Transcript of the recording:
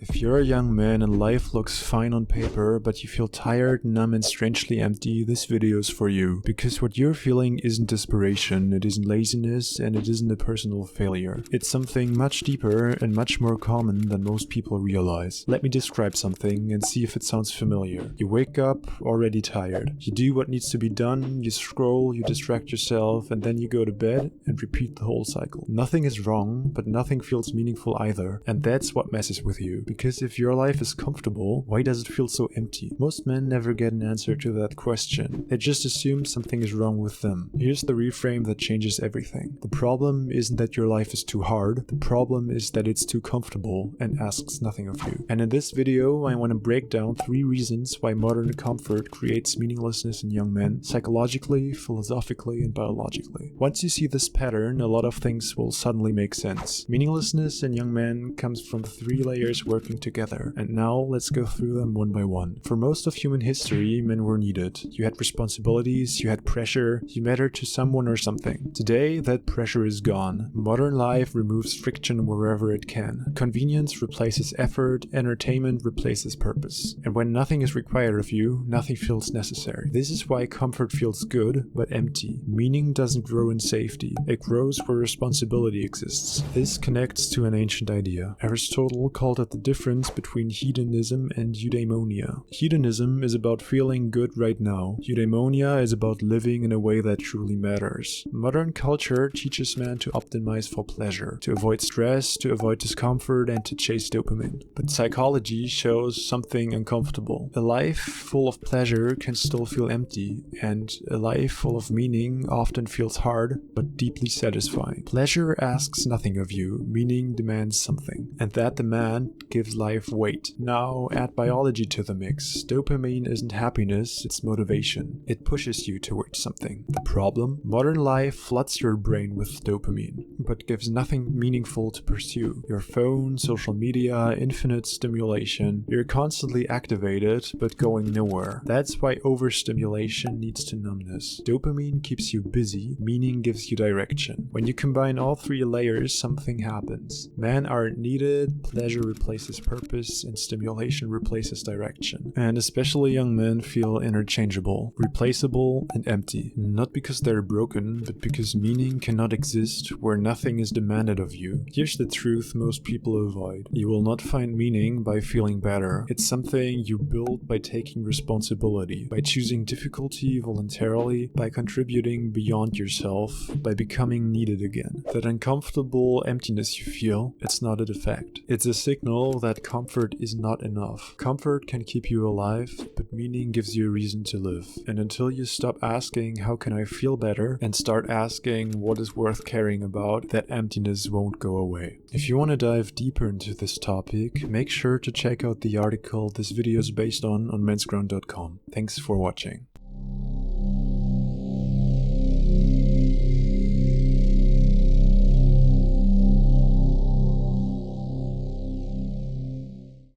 If you're a young man and life looks fine on paper, but you feel tired, numb, and strangely empty, this video is for you. Because what you're feeling isn't desperation, it isn't laziness, and it isn't a personal failure. It's something much deeper and much more common than most people realize. Let me describe something and see if it sounds familiar. You wake up already tired. You do what needs to be done, you scroll, you distract yourself, and then you go to bed and repeat the whole cycle. Nothing is wrong, but nothing feels meaningful either, and that's what messes with you. Because if your life is comfortable, why does it feel so empty? Most men never get an answer to that question. They just assume something is wrong with them. Here's the reframe that changes everything. The problem isn't that your life is too hard. The problem is that it's too comfortable and asks nothing of you. And in this video, I want to break down 3 reasons why modern comfort creates meaninglessness in young men, psychologically, philosophically, and biologically. Once you see this pattern, a lot of things will suddenly make sense. Meaninglessness in young men comes from 3 layers working together. And now let's go through them one by one. For most of human history, men were needed. You had responsibilities, you had pressure, you mattered to someone or something. Today, that pressure is gone. Modern life removes friction wherever it can. Convenience replaces effort, entertainment replaces purpose. And when nothing is required of you, nothing feels necessary. This is why comfort feels good, but empty. Meaning doesn't grow in safety. It grows where responsibility exists. This connects to an ancient idea. Aristotle called it the difference between hedonism and eudaimonia. Hedonism is about feeling good right now. Eudaimonia is about living in a way that truly matters. Modern culture teaches man to optimize for pleasure, to avoid stress, to avoid discomfort, and to chase dopamine. But psychology shows something uncomfortable. A life full of pleasure can still feel empty, and a life full of meaning often feels hard, but deeply satisfying. Pleasure asks nothing of you, meaning demands something. And that demand gives life weight. Now add biology to the mix. Dopamine isn't happiness, it's motivation. It pushes you towards something. The problem? Modern life floods your brain with dopamine, but gives nothing meaningful to pursue. Your phone, social media, infinite stimulation. You're constantly activated, but going nowhere. That's why overstimulation leads to numbness. Dopamine keeps you busy, meaning gives you direction. When you combine all 3 layers, something happens. Men aren't needed, pleasure replaces purpose, and stimulation replaces direction. And especially young men feel interchangeable, replaceable, and empty. Not because they're broken, but because meaning cannot exist where nothing is demanded of you. Here's the truth most people avoid. You will not find meaning by feeling better. It's something you build by taking responsibility, by choosing difficulty voluntarily, by contributing beyond yourself, by becoming needed again. That uncomfortable emptiness you feel, it's not a defect. It's a signal that comfort is not enough. Comfort can keep you alive, but meaning gives you a reason to live. And until you stop asking, how can I feel better, and start asking, what is worth caring about, that emptiness won't go away. If you want to dive deeper into this topic, make sure to check out the article this video is based on mensground.com. Thanks for watching.